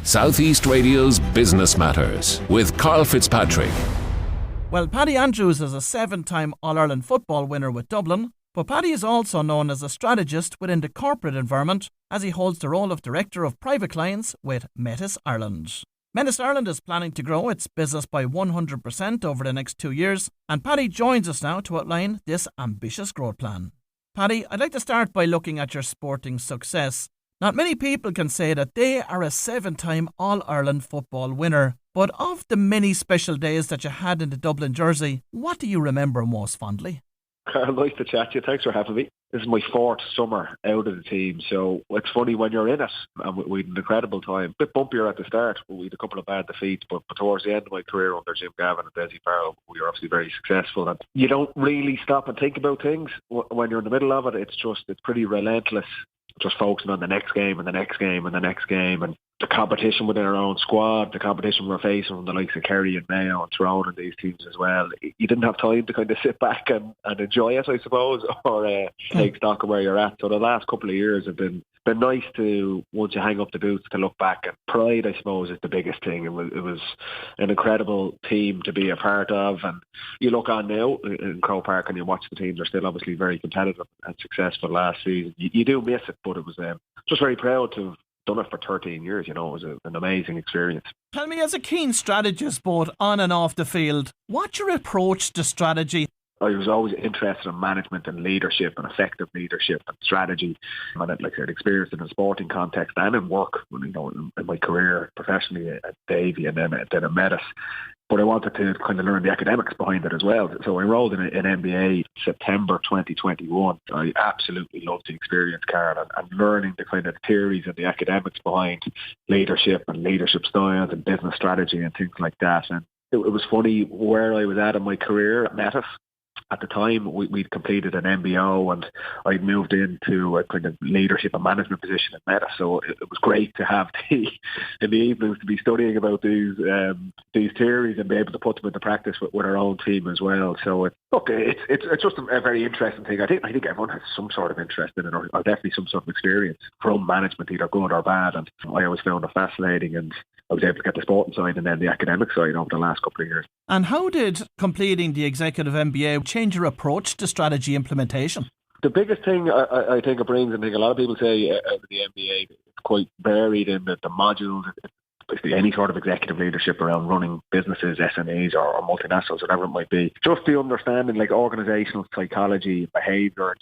Southeast Radio's Business Matters with Karl Fitzpatrick. Well, Paddy Andrews is a 7-time All-Ireland football winner with Dublin, but Paddy is also known as a strategist within the corporate environment as he holds the role of Director of Private Clients with Metis Ireland. Metis Ireland is planning to grow its business by 100% over the next 2 years, and Paddy joins us now to outline this ambitious growth plan. Paddy, I'd like to start by looking at your sporting success. Not many people can say that they are a 7-time All-Ireland football winner, but of the many special days that you had in the Dublin jersey, what do you remember most fondly? Nice to chat to you. Thanks for having me. This is my 4th summer out of the team, so it's funny when you're in it, and we had an incredible time. A bit bumpier at the start, but we had a couple of bad defeats, but towards the end of my career under Jim Gavin and Desi Farrell, we were obviously very successful. And you don't really stop and think about things when you're in the middle of it. It's pretty relentless, just focusing on the next game and the next game and the next game, and the competition within our own squad, the competition we're facing from the likes of Kerry and Mayo and Tyrone and these teams as well. You didn't have time to kind of sit back and enjoy it, I suppose, or take stock of where you're at. So the last couple of years have been nice to, once you hang up the boots, to look back. And pride, I suppose, is the biggest thing. It was an incredible team to be a part of. And you look on now in Croke Park and you watch the teams, they're still obviously very competitive and successful last season. You do miss it, but it was just very proud to have done it for 13 years. You know, it was an amazing experience. Tell me, as a keen strategist both on and off the field, what's your approach to strategy? I was always interested in management and leadership and effective leadership and strategy. And I'd experienced it in a sporting context and in work, in my career professionally at Davy and then at Metis. But I wanted to kind of learn the academics behind it as well. So I enrolled in an MBA September 2021. I absolutely loved the experience, Karl, and learning the kind of theories and the academics behind leadership and leadership styles and business strategy and things like that. And it was funny where I was at in my career at Metis. At the time, we'd completed an MBO and I'd moved into a kind of leadership and management position at Metis. So it was great to have in the evenings to be studying about these theories and be able to put them into practice with our own team as well. So it's just a very interesting thing. I think everyone has some sort of interest in it, or definitely some sort of experience from management, either good or bad. And I always found it fascinating, and I was able to get the sporting side and then the academic side over the last couple of years. And how did completing the executive MBA change your approach to strategy implementation? The biggest thing I think it brings, and I think a lot of people say out of the MBA, it's quite varied in the modules. Basically any sort of executive leadership around running businesses, SMEs or multinationals, whatever it might be. Just the understanding, like organisational psychology, behaviour,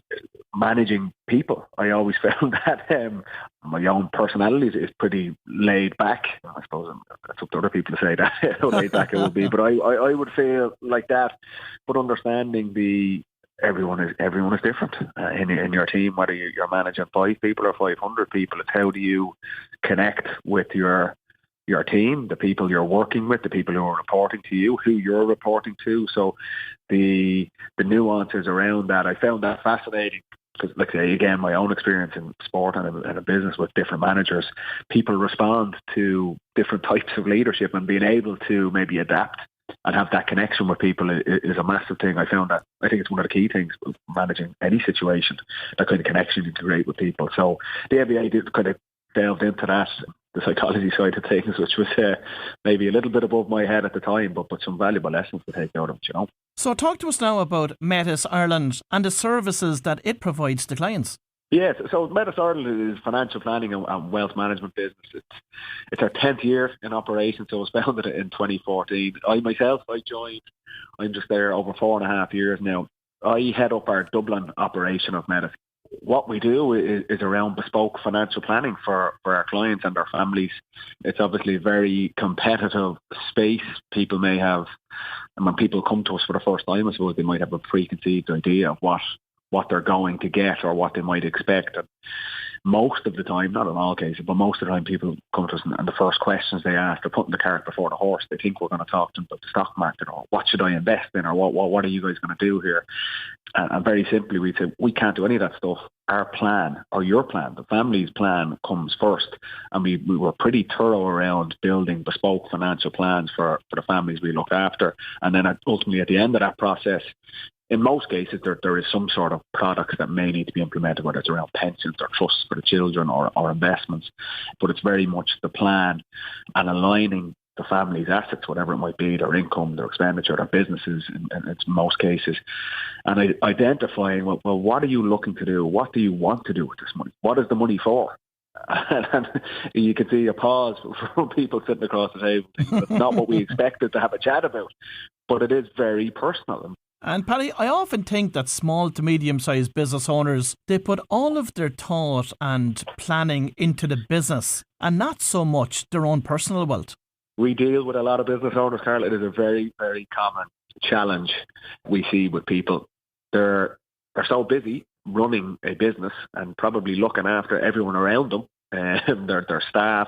managing people. I always found that my own personality is pretty laid back. I suppose it's up to other people to say that, how laid back it would be. But I would feel like that. But understanding everyone is different in your team, whether you're managing 5 people or 500 people. It's how do you connect with your team, the people you're working with, the people who are reporting to you, who you're reporting to. So the nuances around that, I found that fascinating. Because, like I say, again, my own experience in sport and a business with different managers, people respond to different types of leadership, and being able to maybe adapt and have that connection with people is a massive thing. I found that, I think it's one of the key things of managing any situation, that kind of connection you can create with people. So the MBA did kind of delved into that, the psychology side of things, which was maybe a little bit above my head at the time, but some valuable lessons to take out of it, So talk to us now about Metis Ireland and the services that it provides to clients. Yes, so Metis Ireland is financial planning and wealth management business. It's our 10th year in operation, so it was founded in 2014. I joined, I'm just there over 4.5 years now. I head up our Dublin operation of Metis. What we do is around bespoke financial planning for our clients and our families. It's obviously a very competitive space. People may have, and when people come to us for the first time, I suppose they might have a preconceived idea of what they're going to get or what they might expect. And most of the time, not in all cases, but most of the time people come to us and the first questions they ask, they're putting the cart before the horse. They think we're going to talk to them about the stock market, or what should I invest in, or what are you guys going to do here? And very simply, we say, we can't do any of that stuff. Our plan, or your plan, the family's plan, comes first. And we were pretty thorough around building bespoke financial plans for the families we look after. And then ultimately at the end of that process, in most cases, there is some sort of products that may need to be implemented, whether it's around pensions or trusts for the children or investments. But it's very much the plan and aligning the family's assets, whatever it might be, their income, their expenditure, their businesses, in most cases, and identifying, well, what are you looking to do? What do you want to do with this money? What is the money for? And you can see a pause from people sitting across the table. That's not what we expected to have a chat about, but it is very personal. And Paddy, I often think that small to medium-sized business owners, they put all of their thought and planning into the business and not so much their own personal wealth. We deal with a lot of business owners, Karl. It is a very, very common challenge we see with people. They're so busy running a business and probably looking after everyone around them, their staff,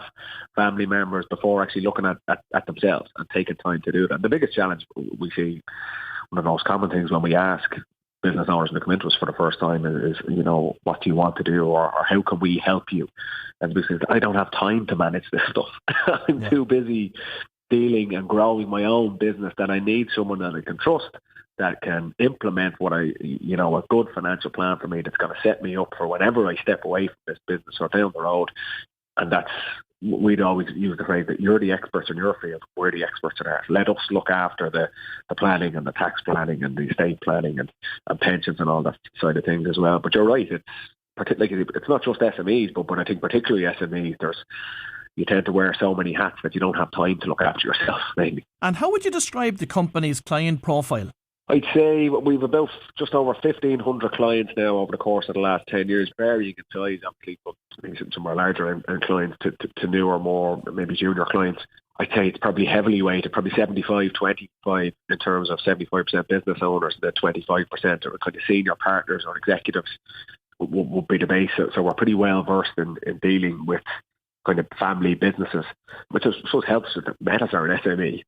family members, before actually looking at themselves and taking time to do that. The biggest challenge we see, one of the most common things when we ask business owners to come into us for the first time is, what do you want to do, or how can we help you? And we say, I don't have time to manage this stuff. I'm too busy dealing and growing my own business that I need someone that I can trust, that can implement a good financial plan for me, that's going to set me up for whenever I step away from this business or down the road. And we'd always use the phrase that you're the experts in your field, we're the experts in ours. Let us look after the planning and the tax planning and the estate planning and pensions and all that side of things as well. But you're right, it's not just SMEs, but I think particularly SMEs, you tend to wear so many hats that you don't have time to look after yourself, mainly. And how would you describe the company's client profile? I'd say we've about just over 1,500 clients now over the course of the last 10 years, varying in size, obviously, but some are larger clients to newer, more maybe junior clients. I'd say it's probably heavily weighted, probably 75-25 in terms of 75% business owners, and then 25% are kind of senior partners or executives would be the base. So we're pretty well versed in dealing with kind of family businesses, which I suppose helps with Metis Ireland SME.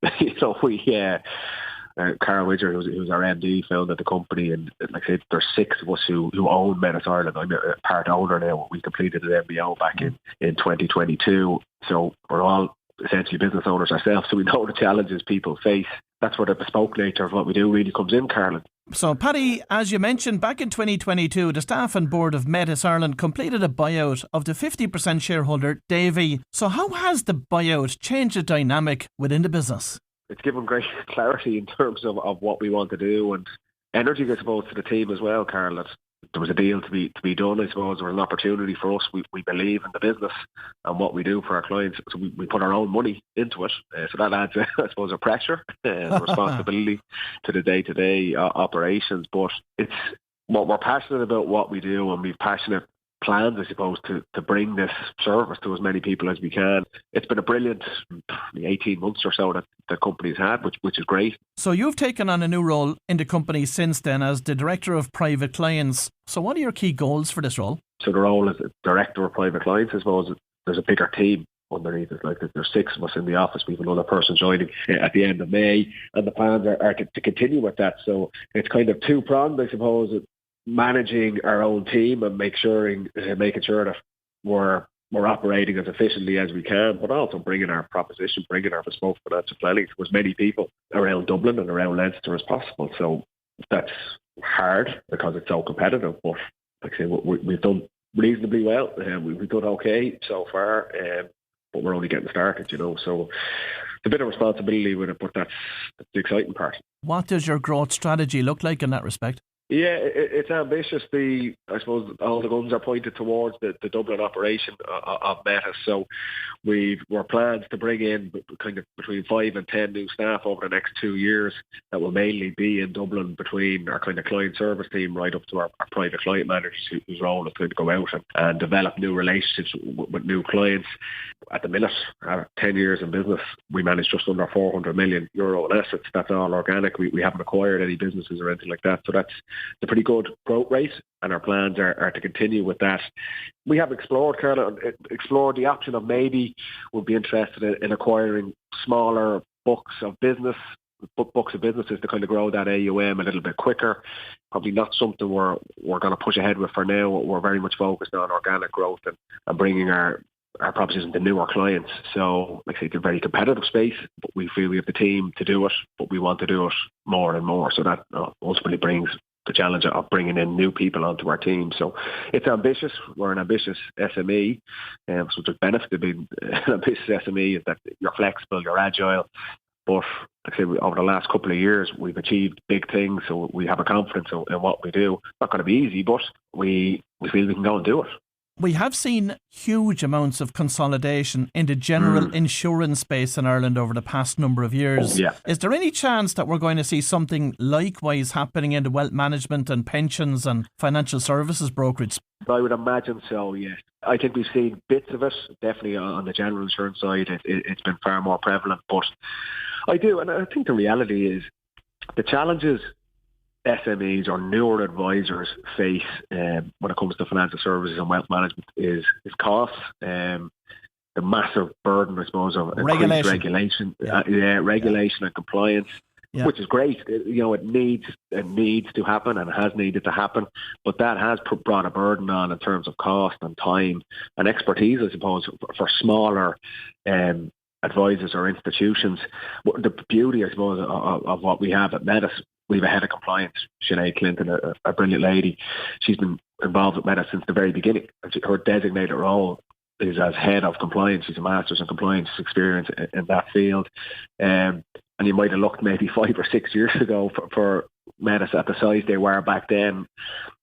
Karl Fitzpatrick, who's our MD, founded the company, and like I said, there's 6 of us who own Metis Ireland. I'm a part owner now. We completed an MBO back in 2022, so we're all essentially business owners ourselves, so we know the challenges people face. That's where the bespoke nature of what we do really comes in, Karl. So, Paddy, as you mentioned, back in 2022, the staff and board of Metis Ireland completed a buyout of the 50% shareholder, Davy. So how has the buyout changed the dynamic within the business? It's given great clarity in terms of what we want to do, and energy, I suppose, to the team as well, Karl. That there was a deal to be done, I suppose. There was an opportunity for us. We believe in the business and what we do for our clients, so we put our own money into it. So that adds, I suppose, a pressure and responsibility to the day-to-day operations. But it's what we're passionate about what we do, and we've passionate plans, I suppose, to bring this service to as many people as we can. It's been a brilliant 18 months or so that the company's had, which is great. So you've taken on a new role in the company since then as the Director of Private Clients. So what are your key goals for this role? So the role as Director of Private Clients, I suppose, there's a bigger team underneath it. Like, there's 6 of us in the office. We have another person joining at the end of May, and the plans are to continue with that. So it's kind of two-pronged, I suppose, managing our own team and making sure that we're operating as efficiently as we can, but also bringing our proposition, bringing our bespoke financial planning to as many people around Dublin and around Leinster as possible. So that's hard because it's so competitive, but like I say, we've done reasonably well. We've done okay so far, but we're only getting started, So it's a bit of responsibility with it, but that's the exciting part. What does your growth strategy look like in that respect? Yeah, it's ambitious. I suppose all the guns are pointed towards the Dublin operation of Metis. So we're plans to bring in kind of between 5 and 10 new staff over the next 2 years that will mainly be in Dublin, between our kind of client service team right up to our private client managers whose role is going to go out and develop new relationships with new clients. At the minute, 10 years in business, we manage just under €400 million in assets. That's all organic. We haven't acquired any businesses or anything like that. So that's a pretty good growth rate, and our plans are to continue with that. We have explored the option of maybe we'll be interested in acquiring smaller books of businesses to kind of grow that AUM a little bit quicker. Probably not something we're going to push ahead with for now. We're very much focused on organic growth and bringing our our proposition to newer clients. So, like I say, it's a very competitive space, but we feel we have the team to do it, but we want to do it more and more. So that ultimately brings the challenge of bringing in new people onto our team. So it's ambitious. We're an ambitious SME. So the benefit of being an ambitious SME is that you're flexible, you're agile. But like I say, over the last couple of years, we've achieved big things. So we have a confidence in what we do. It's not going to be easy, but we feel we can go and do it. We have seen huge amounts of consolidation in the general insurance space in Ireland over the past number of years. Yeah. Is there any chance that we're going to see something likewise happening in the wealth management and pensions and financial services brokerage? I would imagine so, yes. I think we've seen bits of it, definitely on the general insurance side. It's been far more prevalent. But I do, and I think the reality is the challenges SMEs or newer advisors face when it comes to financial services and wealth management is costs, the massive burden, I suppose, of regulation, regulation and compliance, which is great. It needs to happen and has needed to happen, but that has brought a burden on in terms of cost and time and expertise, I suppose, for smaller advisors or institutions. The beauty, I suppose, of what we have at Metis, we have a head of compliance, Sinead Clinton, a brilliant lady. She's been involved with Metis since the very beginning. Her designated role is as head of compliance. She's a master's in compliance experience in that field. And you might have looked maybe 5 or 6 years ago for Metis at the size they were back then.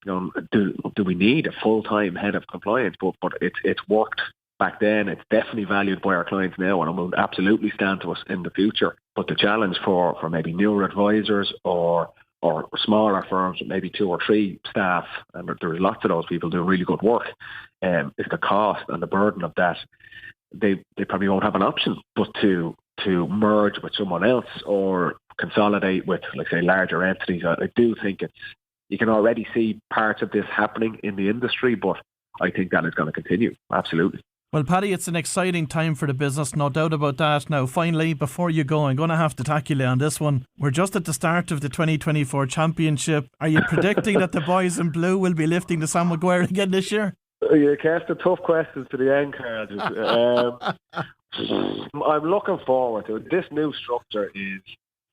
Do we need a full-time head of compliance? But it's worked back then. It's definitely valued by our clients now, and it will absolutely stand to us in the future. But the challenge for maybe newer advisors or smaller firms with maybe 2 or 3 staff, and there's lots of those people doing really good work, is the cost and the burden of that. They probably won't have an option but to merge with someone else or consolidate with, like say, larger entities. I do think you can already see parts of this happening in the industry, but I think that is going to continue. Absolutely. Well, Paddy, it's an exciting time for the business, no doubt about that. Now, finally, before you go, I'm going to have to tackle you on this one. We're just at the start of the 2024 championship. Are you predicting that the boys in blue will be lifting the Sam Maguire again this year? You cast the tough questions to the end, Karl. I'm looking forward to it. This new structure is,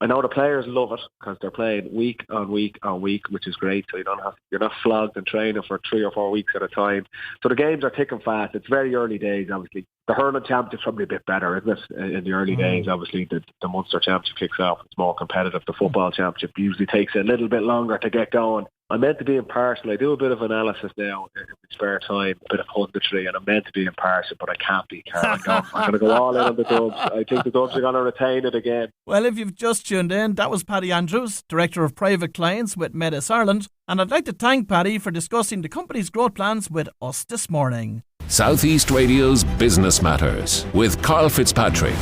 I know the players love it because they're playing week on week on week, which is great. So you're not flogged and training for 3 or 4 weeks at a time. So the games are ticking fast. It's very early days, obviously. The hurling championship's probably a bit better, isn't it? In the early days, obviously, the Munster championship kicks off. It's more competitive. The football championship usually takes a little bit longer to get going. I'm meant to be impartial. I do a bit of analysis now in my spare time, a bit of punditry, and I'm meant to be impartial, but I can't be, Karl. I'm going to go all in on the Dubs. I think the Dubs are going to retain it again. Well, if you've just tuned in, that was Paddy Andrews, Director of Private Clients with Metis Ireland, and I'd like to thank Paddy for discussing the company's growth plans with us this morning. Southeast Radio's Business Matters with Karl Fitzpatrick.